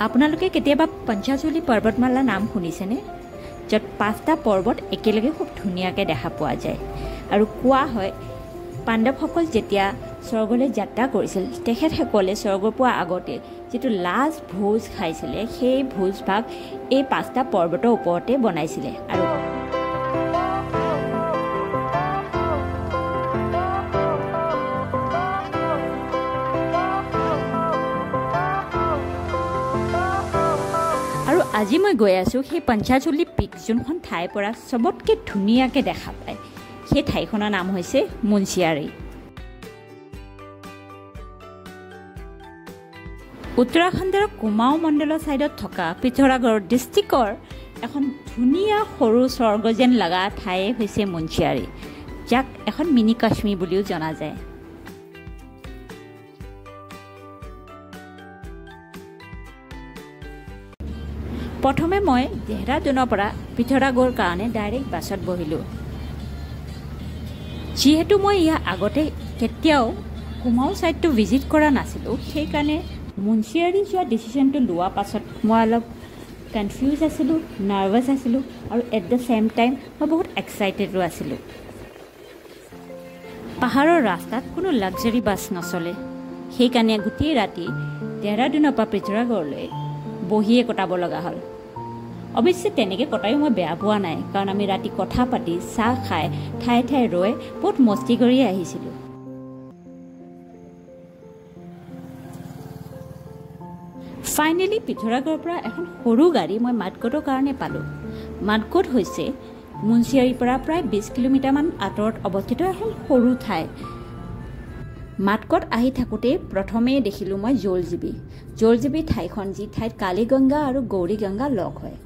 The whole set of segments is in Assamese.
আপোনালোকে কেতিয়াবা পঞ্চাচলী পৰ্বতমালা নাম শুনিছেনে? য'ত 5টা পৰ্বত একেলগে খুব ধুনীয়াকৈ দেখা পোৱা যায়। আৰু কোৱা হয় পাণ্ডৱসকল যেতিয়া স্বৰ্গলৈ যাত্ৰা কৰিছিল তেখেতসকলে স্বৰ্গ পোৱাৰ আগতে যিটো লাষ্ট ভোজ খাইছিলে সেই ভোজভাগ এই 5টা পৰ্বতৰ ওপৰতে বনাইছিলে। আৰু আজি মই গৈ আছোঁ সেই পঞ্চাচলী পিক, যোনখন ঠাইৰ পৰা চবতকৈ ধুনীয়াকৈ দেখা পায়। সেই ঠাইখনৰ নাম হৈছে মুন্সিয়াৰী। উত্তৰাখণ্ডৰ কুমাও মণ্ডলৰ ছাইডত থকা পিথোৰাগড় ডিষ্ট্ৰিক্টৰ এখন ধুনীয়া সৰু স্বৰ্গ যেন লগা ঠাই হৈছে মুন্সিয়াৰী, যাক এখন মিনি কাশ্মীৰ বুলিও জনা যায়। প্ৰথমে মই দেহৰাদুনৰ পৰা পিথোৰাগড়ৰ কাৰণে ডাইৰেক্ট বাছত বহিলোঁ। যিহেতু মই ইয়াৰ আগতে কেতিয়াও কুমাও ছাইডটো ভিজিট কৰা নাছিলোঁ, সেইকাৰণে মুন্সিয়াৰী যোৱা ডিচিশ্যনটো লোৱাৰ পাছত মই অলপ কনফিউজ আছিলোঁ, নাৰ্ভাছ আছিলোঁ আৰু এট দ্য ছেইম টাইম মই বহুত এক্সাইটেডো আছিলোঁ। পাহাৰৰ ৰাস্তাত কোনো লাক্সাৰী বাছ নচলে, সেইকাৰণে গোটেই ৰাতি দেহৰাদুনৰ পৰা পিথোৰাগড়লৈ বহিয়ে কটাব লগা হ'ল। অৱশ্যে তেনেকৈ কটায়ো মই বেয়া পোৱা নাই, কাৰণ আমি ৰাতি কথা পাতি চাহ খাই ঠায়ে ঠায়ে ৰৈ বহুত মস্তি কৰি আহিছিলোঁ। ফাইনেলি পিথোৰাগড়ৰ পৰা এখন সৰু গাড়ী মই মাদকোটৰ কাৰণে পালোঁ। মাদকোট হৈছে মুন্সিয়াৰীৰ পৰা প্ৰায় 20 কিলোমিটাৰমান আঁতৰত অৱস্থিত এখন সৰু ঠাই। মাদকোট আহি থাকোঁতেই প্ৰথমেই দেখিলোঁ মই জলজীবী ঠাইখন, যি ঠাইত কালি গংগা আৰু গৌৰী গংগা লগ হয়।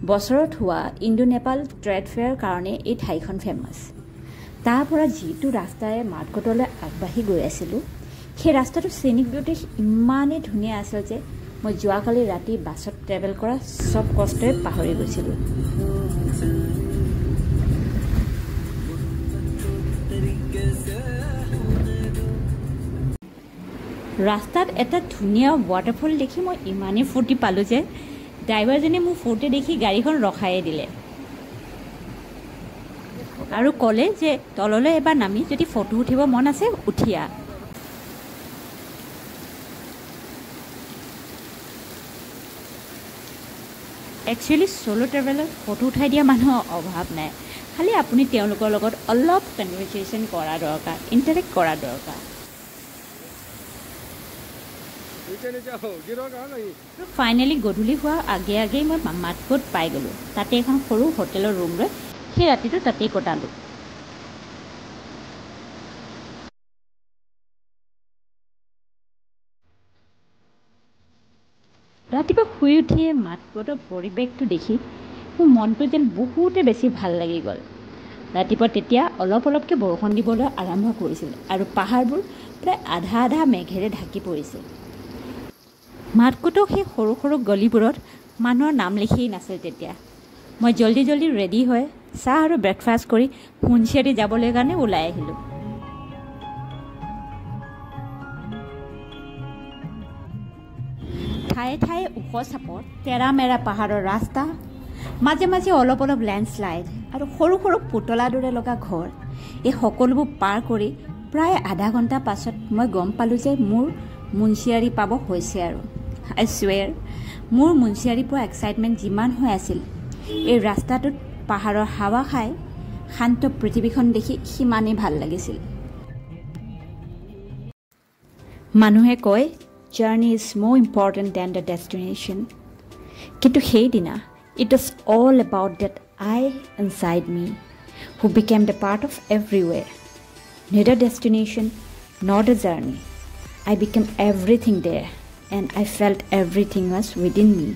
বছৰত হোৱা ইণ্ডো নেপাল ট্ৰেড ফেয়াৰ কাৰণে এই ঠাইখন ফেমাছ। তাৰ পৰা যিটো ৰাস্তাৰে মাদকোটলৈ আগবাঢ়ি গৈ আছিলোঁ, সেই ৰাস্তাটো চিনিক বিউটি ইমানেই ধুনীয়া আছিল যে মই যোৱাকালি ৰাতি বাছত ট্ৰেভেল কৰা চব কষ্টই পাহৰি গৈছিলোঁ। ৰাস্তাত এটা ধুনীয়া ৱাটাৰফল দেখি মই ইমানেই ফূৰ্তি পালোঁ যে ড্ৰাইভাৰজনে মোৰ ফূৰ্তি দেখি গাড়ীখন ৰখায়ে দিলে আৰু ক'লে যে তললৈ এবাৰ নামি যদি ফটো উঠিব মন আছে উঠিয়া। একচুৱেলি ছ'ল' ট্ৰেভেলত ফটো উঠাই দিয়া মানুহৰ অভাৱ নাই, খালি আপুনি তেওঁলোকৰ লগত অলপ কনভাৰ্চেশ্যন কৰা দৰকাৰ, ইণ্টাৰেক্ট কৰা দৰকাৰ। ফাইনেলি গধূলি হোৱাৰ আগেয়ে মই মাদকোট পাই গ'লোঁ। তাতে এখন সৰু হোটেলৰ ৰুম লৈ সেই ৰাতিটো তাতেই কটালোঁ। ৰাতিপুৱা শুই উঠিয়ে মাদকোটৰ পৰিৱেশটো দেখি মোৰ মনটো যেন বহুতে বেছি ভাল লাগি গ'ল। ৰাতিপুৱা তেতিয়া অলপকৈ বৰষুণ দিবলৈ আৰম্ভ কৰিছিল আৰু পাহাৰবোৰ প্ৰায় আধা মেঘেৰে ঢাকি পৰিছিল। মাদকোটৰ সেই সৰু সৰু গলিবোৰত মানুহৰ নাম লিখিয়েই নাছিল তেতিয়া। মই জল্দি ৰেডি হৈ চাহ আৰু ব্ৰেকফাষ্ট কৰি মুন্সিয়াৰী যাবলৈ কাৰণে ওলাই আহিলোঁ। ঠায়ে ঠায়ে ওখ চাপৰ তেৰা-মেৰা পাহাৰৰ ৰাস্তা, মাজে মাজে অলপ লেণ্ডশ্লাইড আৰু সৰু সৰু পুতলাৰ দৰে লগা ঘৰ, এই সকলোবোৰ পাৰ কৰি প্ৰায় আধা ঘণ্টা পাছত মই গম পালোঁ যে মোৰ মুন্সিয়াৰী পাব হৈছে আৰু। আই চুৱেৰ, মোৰ মুন্সিয়াৰী পোৱা এক্সাইটমেণ্ট যিমান হৈ আছিল, এই ৰাস্তাটোত পাহাৰৰ হাৱা খাই শান্ত পৃথিৱীখন দেখি সিমানেই ভাল লাগিছিল। মানুহে কয় journey is more important than the destination, কিন্তু সেইদিনা it was all about that I inside me who became the part of everywhere, neither destination nor the journey. I became everything there and I felt everything was within me.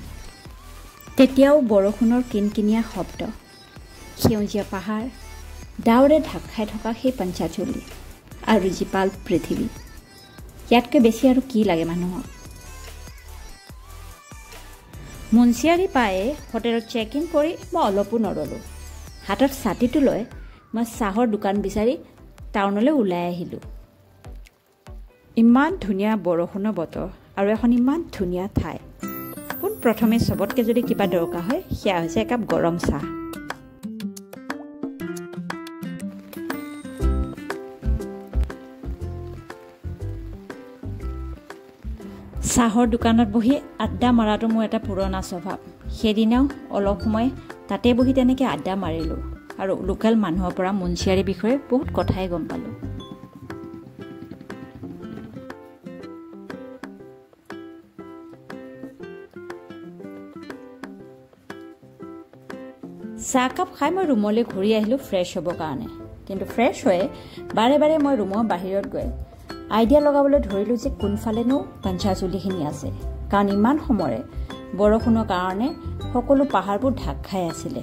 তেতিয়াও বৰষুণৰ কিনকিনীয়া শব্দ, সেউজীয়া পাহাৰ, ডাৱৰে ঢাক খাই থকা সেই পঞ্চাচলী আৰু জীপাল পৃথিৱী, ইয়াতকৈ বেছি আৰু কি লাগে মানুহক। মুন্সিয়াৰী পায়ে হোটেলত চেক ইন কৰি মই অলপো নৰলোঁ। হাতত ছাতিটো লৈ মই চাহৰ দোকান বিচাৰি টাউনলৈ ওলাই আহিলোঁ। ইমান ধুনীয়া বৰষুণৰ বতৰ আৰু এখন ইমান ধুনীয়া ঠাই। পোনপ্ৰথমে চবতকৈ যদি কিবা দৰকাৰ হয় সেয়া হৈছে একাপ গৰম চাহ। চাহৰ দোকানত বহি আড্ডা মাৰাটো মোৰ এটা পুৰণা স্বভাৱ। সেইদিনাও অলপ সময় তাতে বহি তেনেকৈ আড্ডা মাৰিলোঁ আৰু লোকেল মানুহৰ পৰা মুন্সিয়াৰীৰ বিষয়ে বহুত কথাই গম পালোঁ। চাহকাপ খাই মই ৰুমলৈ ঘূৰি আহিলোঁ ফ্ৰেছ হ'বৰ কাৰণে। কিন্তু ফ্ৰেছ হৈ বাৰে বাৰে মই ৰুমৰ বাহিৰত গৈ আইডিয়া লগাবলৈ ধৰিলোঁ যে কোনফালেনো পঞ্চাচুলিখিনি আছে, কাৰণ ইমান সময়ৰে বৰষুণৰ কাৰণে সকলো পাহাৰবোৰ ঢাক খাই আছিলে।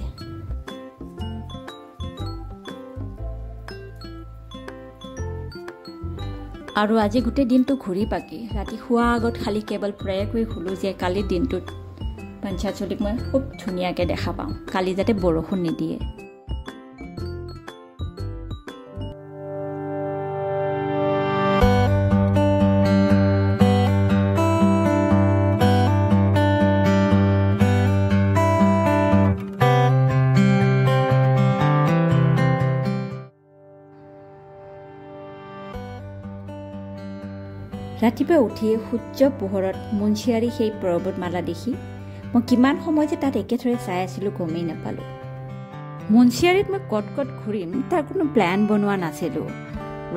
আৰু আজি গোটেই দিনটো ঘূৰি পাকি ৰাতি শোৱাৰ আগত খালি কেৱল প্ৰেয়াৰ কৰি শুলোঁ যে কালিৰ দিনটোত পঞ্চাচুলিক মই খুব ধুনীয়াকৈ দেখা পাওঁ, কালি যাতে বৰষুণ নিদিয়ে। ৰাতিপুৱা উঠিয়ে সূৰ্য পোহৰত মুন্সিয়াৰী সেই পৰ্বতমালা দেখি মই কিমান সময় যে তাত একেথৰে চাই আছিলোঁ গমেই নাপালোঁ। মুন্সিয়াৰীত মই ক'ত ঘূৰিম তাৰ কোনো প্লেন বনোৱা নাছিলোঁ।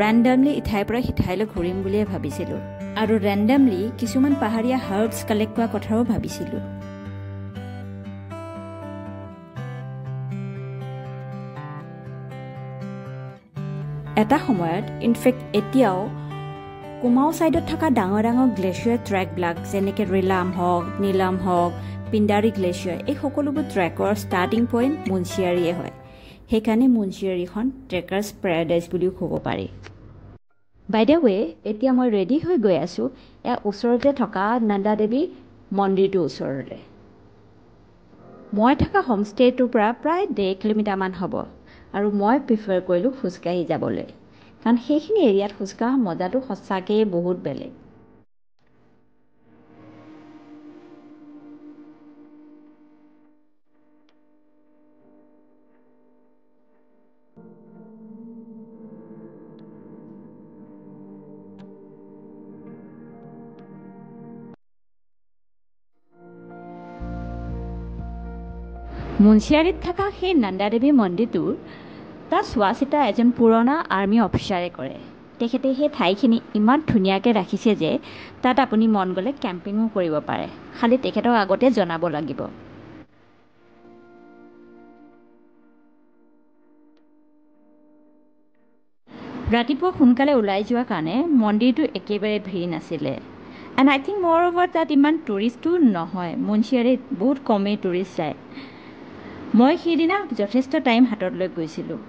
ৰেণ্ডামলি ইঠাইৰ পৰা সিঠাইলৈ ঘূৰিম বুলিয়ে ভাবিছিলোঁ আৰু ৰেণ্ডামলি কিছুমান পাহাৰীয়া হাৰ্বছ কালেক্ট কৰা কথাও ভাবিছিলোঁ। এটা সময়ত ইনফেক্ট এতিয়াও কুমাও ছাইডত থকা ডাঙৰ ডাঙৰ গ্লেচিয়াৰ ট্ৰেকবিলাক যেনেকৈ ৰিলাম হওক, নীলাম হওক, পিণ্ডাৰী গ্লেচিয়াৰ, এই সকলোবোৰ ট্ৰেকৰ ষ্টাৰ্টিং পইণ্ট মুন্সিয়াৰীয়ে হয়। সেইকাৰণে মুন্সিয়াৰীখন ট্ৰেকাৰ্ছ পেৰাডাইজ বুলিও ক'ব পাৰি। বাই দ্য ৱে, এতিয়া মই ৰেডি হৈ গৈ আছোঁ ইয়াৰ ওচৰতে থকা নন্দা দেৱী মন্দিৰটোৰ ওচৰলৈ। মই থকা হোমষ্টেটোৰ পৰা প্ৰায় 1.5 কিলোমিটাৰমান হ'ব আৰু মই প্ৰিফাৰ কৰিলোঁ খোজকাঢ়ি যাবলৈ, কাৰণ সেইখিনি এৰিয়াত খোজকঢ়া মজাটো সঁচাকৈয়ে বহুত বেলেগ। মুন্সিয়াৰীত থকা সেই নন্দাদেৱী মন্দিৰটোৰ তাৰ চোৱা চিতা এজন পুৰণা আৰ্মি অফিচাৰে কৰে। তেখেতে সেই ঠাইখিনি ইমান ধুনীয়াকৈ ৰাখিছে যে তাত আপুনি মন গ'লে কেম্পিঙো কৰিব পাৰে, খালি তেখেতক আগতে জনাব লাগিব। ৰাতিপুৱা সোনকালে ওলাই যোৱাৰ কাৰণে মন্দিৰটো একেবাৰে ভিৰ নাছিলে। এণ্ড আই থিংক মোৰ অভাৰ তাত ইমান টুৰিষ্টো নহয়, মুন্সিয়াৰীত বহুত কমেই টুৰিষ্ট যায়। মই সেইদিনা যথেষ্ট টাইম হাতত লৈ গৈছিলোঁ।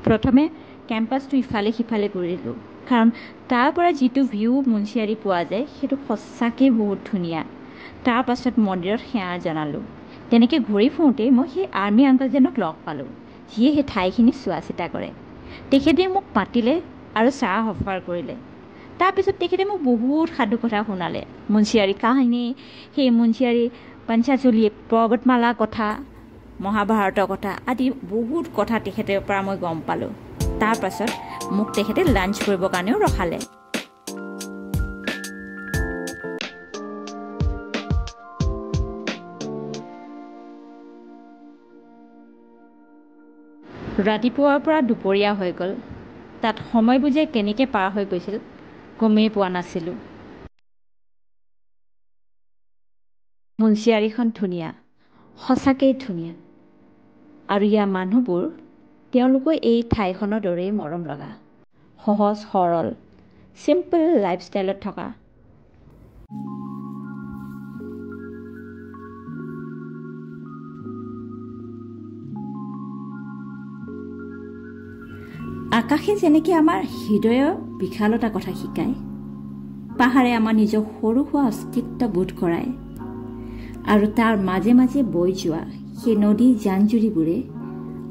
প্ৰথমে কেম্পাছটো ইফালে সিফালে ঘূৰিলোঁ, কাৰণ তাৰ পৰা যিটো ভিউ মুন্সিয়াৰী পোৱা যায় সেইটো সঁচাকৈ বহুত ধুনীয়া। তাৰ পাছত মন্দিৰত সেৱা জনালোঁ। তেনেকৈ ঘূৰি ফুৰোঁতেই মই সেই আৰ্মি আংকলজনক লগ পালোঁ, যিয়ে সেই ঠাইখিনি চোৱা চিতা কৰে। তেখেতে মোক মাতিলে আৰু চাহ অফাৰ কৰিলে। তাৰপিছত তেখেতে মোক বহুত সাধু কথা শুনালে, মুন্সিয়াৰী কাহিনী, সেই মুন্সিয়াৰী পঞ্চাচুলি পৰ্বতমালাৰ কথা, মহাভাৰতৰ কথা আদি বহুত কথা তেখেতৰ পৰা মই গম পালোঁ। তাৰপাছত মোক তেখেতে লাঞ্চ কৰিবৰ কাৰণেও ৰখালে। ৰাতিপুৱাৰ পৰা দুপৰীয়া হৈ গ'ল। তাত সময়বোৰ যে কেনেকৈ পাৰ হৈ গৈছিল গমেই পোৱা নাছিলোঁ। মুন্সিয়াৰীখন ধুনীয়া, সঁচাকৈয়ে ধুনীয়া, আৰু ইয়াৰ মানুহবোৰ তেওঁলোকো এই ঠাইখনৰ দৰেই মৰম লগা, সহজ সৰল, চিম্পল লাইফষ্টাইলত থকা। আকাশে যেনেকৈ আমাৰ হৃদয়ৰ বিশালতা কথা শিকায়, পাহাৰে আমাৰ নিজৰ সৰু সুৰা অস্তিত্ব বোধ কৰায়, আৰু তাৰ মাজে মাজে বৈ যোৱা সেই নদী জান-জুৰিবোৰে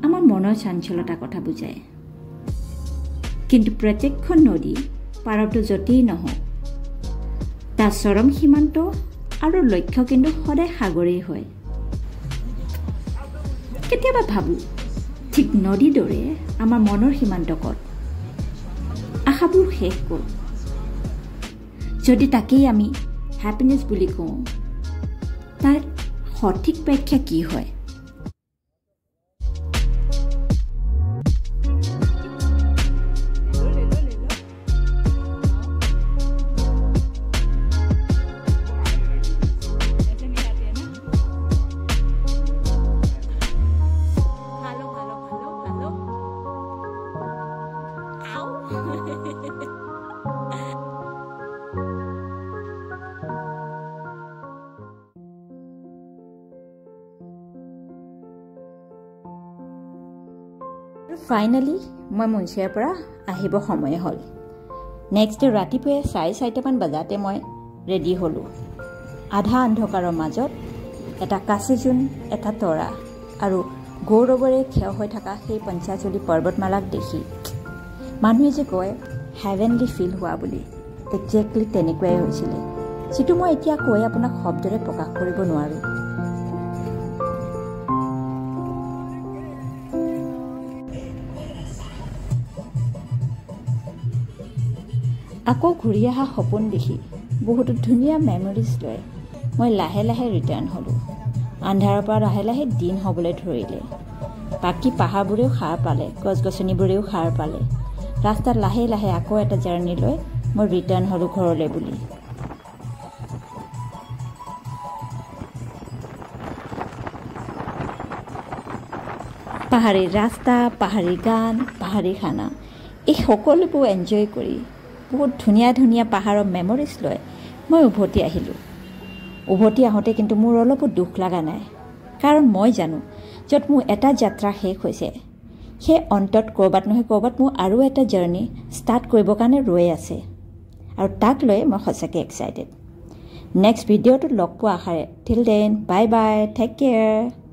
আমাৰ মনৰ চঞ্চলতাৰ কথা বুজায়। কিন্তু প্ৰত্যেকখন নদী পাৰতো য'তেই নহওক, তাৰ চৰম সীমান্ত আৰু লক্ষ্য কিন্তু সদায় সাগৰেই হয়। কেতিয়াবা ভাবোঁ ঠিক নদীৰ দৰে আমাৰ মনৰ সীমান্তকত আশাবোৰ শেষ কৰোঁ। যদি তাকেই আমি হেপিনেছ বুলি কওঁ, তাৰ সঠিক ব্যাখ্যা কি হয়? ফাইনেলি মই মুন্সিয়াৰ পৰা আহিব সময় হ'ল। নেক্সট ডে ৰাতিপুৱাই 4:30মান বজাতে মই ৰেডি হ'লোঁ। আধা অন্ধকাৰৰ মাজত এটা কাচিজোন, এটা তৰা আৰু গৌৰৱেৰে থিয় হৈ থকা সেই পঞ্চাচলী পৰ্বতমালাক দেখি মানুহে যে কয় হেভেনলি ফিল হোৱা বুলি, একজেক্টলি তেনেকুৱাই হৈছিলে, যিটো মই এতিয়া কৈ আপোনাক শব্দৰে প্ৰকাশ কৰিব নোৱাৰোঁ। আকৌ ঘূৰি অহা সপোন দেখি বহুতো ধুনীয়া মেমৰিজ লৈ মই লাহে লাহে ৰিটাৰ্ণ হ'লোঁ। আন্ধাৰৰ পৰা লাহে লাহে দিন হ'বলৈ ধৰিলে। বাকী পাহাৰবোৰেও সাৰ পালে, গছ গছনিবোৰেও সাৰ পালে। ৰাস্তাত লাহে লাহে আকৌ এটা জাৰ্ণি লৈ মই ৰিটাৰ্ণ হ'লোঁ ঘৰলৈ বুলি। পাহাৰী ৰাস্তা, পাহাৰী গান, পাহাৰী খানা, এই সকলোবোৰ এনজয় কৰি বহুত ধুনীয়া ধুনীয়া পাহাৰৰ মেমৰিজ লৈ মই উভতি আহিলোঁ। উভতি আহোঁতে কিন্তু মোৰ অলপো দুখ লগা নাই, কাৰণ মই জানো য'ত মোৰ এটা যাত্ৰা শেষ হৈছে, সেই অন্তত ক'ৰবাত নহয় ক'ৰবাত মোৰ আৰু এটা জাৰ্ণি ষ্টাৰ্ট কৰিবৰ কাৰণে ৰৈ আছে, আৰু তাক লৈ মই সঁচাকৈ এক্সাইটেড। নেক্সট ভিডিঅ'টোত লগ পোৱা আশাৰে, till then bye bye, take care.